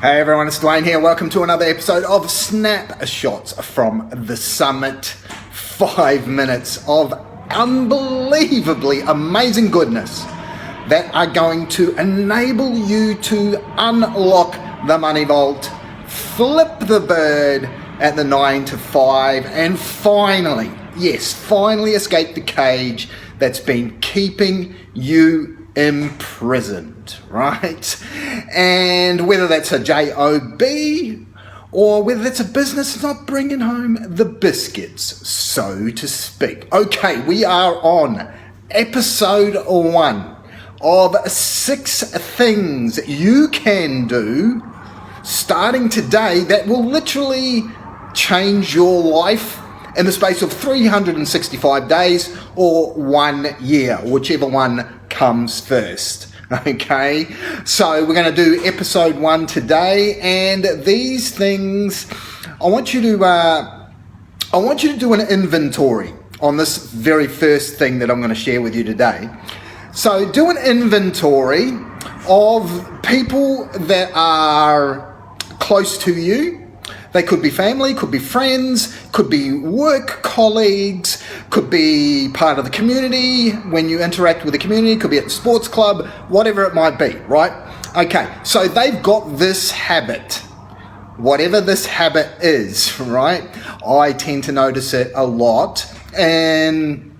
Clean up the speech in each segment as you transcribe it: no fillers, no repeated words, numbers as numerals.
Hey everyone, it's Dwayne here. Welcome to another episode of Snapshots from the Summit. 5 minutes of unbelievably amazing goodness that are going to enable you to unlock the money vault, flip the bird at the 9 to 5, and finally escape the cage that's been keeping you imprisoned, right? And whether that's a job or whether that's a business not bringing home the biscuits, so to speak. Okay, we are on episode 1 of 6 things you can do starting today that will literally change your life in the space of 365 days or 1 year, whichever one comes first. Okay, so we're going to do episode 1 today, and these things I want you to do an inventory on this very first thing that I'm going to share with you today. So do an inventory of people that are close to you. They could be family, could be friends, could be work colleagues, could be part of the community when you interact with the community, could be at the sports club, whatever it might be, right? Okay, so they've got this habit, whatever this habit is, right? I tend to notice it a lot, and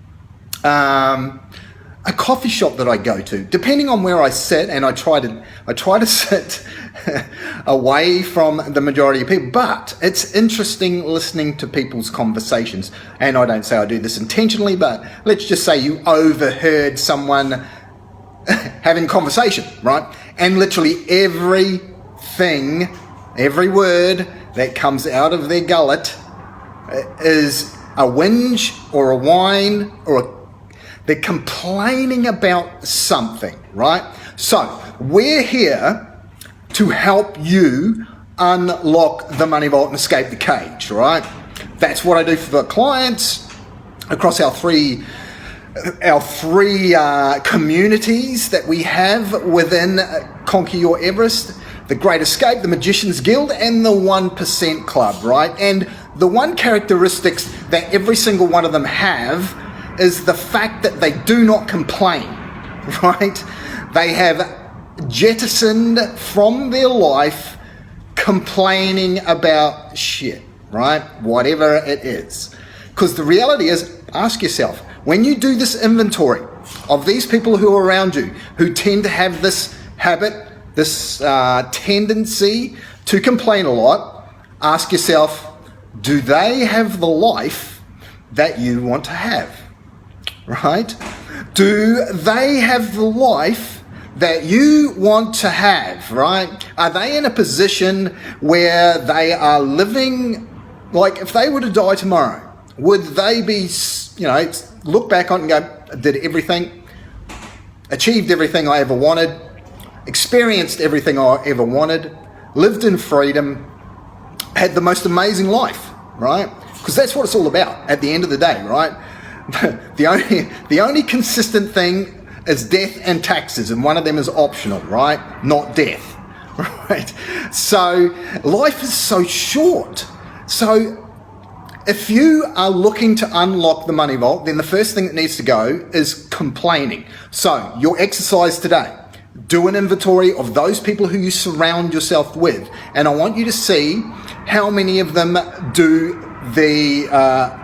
a coffee shop that I go to, depending on where I sit, and I try to sit away from the majority of people, but it's interesting listening to people's conversations. And I don't say I do this intentionally, but let's just say you overheard someone having conversation, right? And literally every word that comes out of their gullet is a whinge or a whine they're complaining about something, right? So we're here to help you unlock the money vault and escape the cage, right? That's what I do for the clients across our three communities that we have within Conquer Your Everest: the Great Escape, the Magician's Guild, and the 1% Club, right? And the one characteristics that every single one of them have is the fact that they do not complain, right? They have jettisoned from their life complaining about shit, right? Whatever it is. Because the reality is, ask yourself, when you do this inventory of these people who are around you, who tend to have this habit, this tendency to complain a lot, ask yourself, do they have the life that you want to have? Right? Do they have the life that you want to have, right? Are they in a position where they are living, like if they were to die tomorrow, would they be, look back on it and go, did everything, achieved everything I ever wanted, experienced everything I ever wanted, lived in freedom, had the most amazing life, right? Because that's what it's all about at the end of the day, right? The only consistent thing is death and taxes, and one of them is optional, right? Not death, right? So life is so short. So if you are looking to unlock the money vault, then the first thing that needs to go is complaining. So your exercise today, do an inventory of those people who you surround yourself with, and I want you to see how many of them do the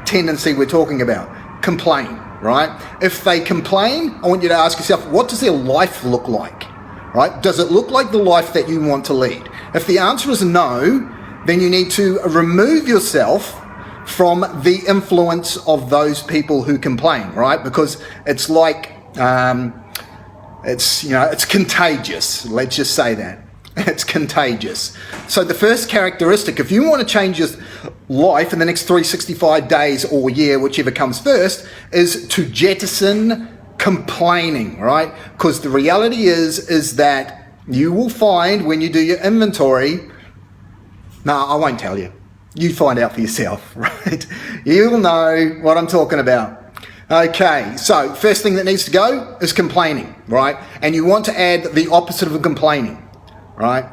tendency we're talking about. Complain, right? If they complain, I want you to ask yourself, what does their life look like, right? Does it look like the life that you want to lead? If the answer is no, then you need to remove yourself from the influence of those people who complain, right? Because it's like, it's contagious. Let's just say that. It's contagious. So the first characteristic, if you want to change your life in the next 365 days or year, whichever comes first, is to jettison complaining, right? Because the reality is that you will find when you do your inventory, I won't tell you. You find out for yourself, right? You'll know what I'm talking about. Okay, so first thing that needs to go is complaining, right? And you want to add the opposite of complaining, right?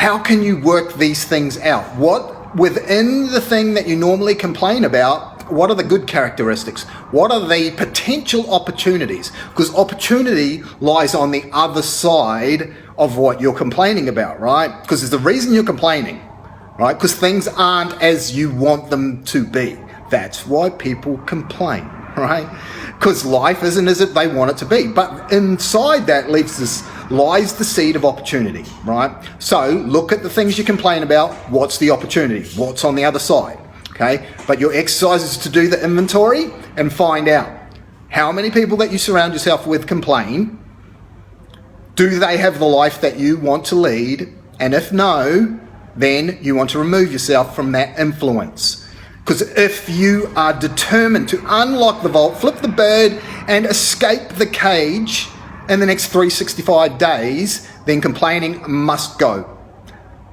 how can you work these things out? What within the thing that you normally complain about, what are the good characteristics? What are the potential opportunities? Because opportunity lies on the other side of what you're complaining about, right? Because there's the reason you're complaining, right? Because things aren't as you want them to be. That's why people complain, right? Because life isn't as they want it to be. But inside that lies the seed of opportunity, right? So look at the things you complain about. What's the opportunity? What's on the other side? Okay, but your exercise is to do the inventory and find out how many people that you surround yourself with complain. Do they have the life that you want to lead? And if no, then you want to remove yourself from that influence. Because if you are determined to unlock the vault, flip the bird, and escape the cage in the next 365 days, then complaining must go.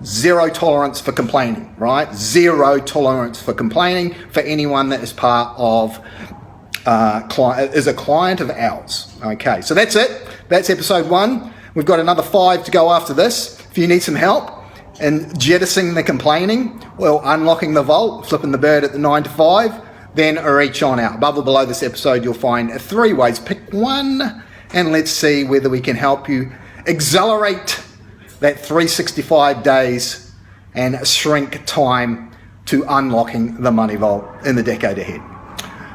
Zero tolerance for complaining, right? Zero tolerance for complaining for anyone that is part of, is a client of ours. Okay, so that's it. That's episode 1. We've got another 5 to go after this. If you need some help in jettisoning the complaining, well, unlocking the vault, flipping the bird at the 9 to 5, then reach on out. Above or below this episode, you'll find 3 ways. Pick one, and let's see whether we can help you accelerate that 365 days and shrink time to unlocking the money vault in the decade ahead.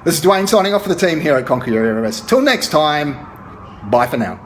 This is Dwayne signing off for the team here at Conquer Your Everest. Till next time, bye for now.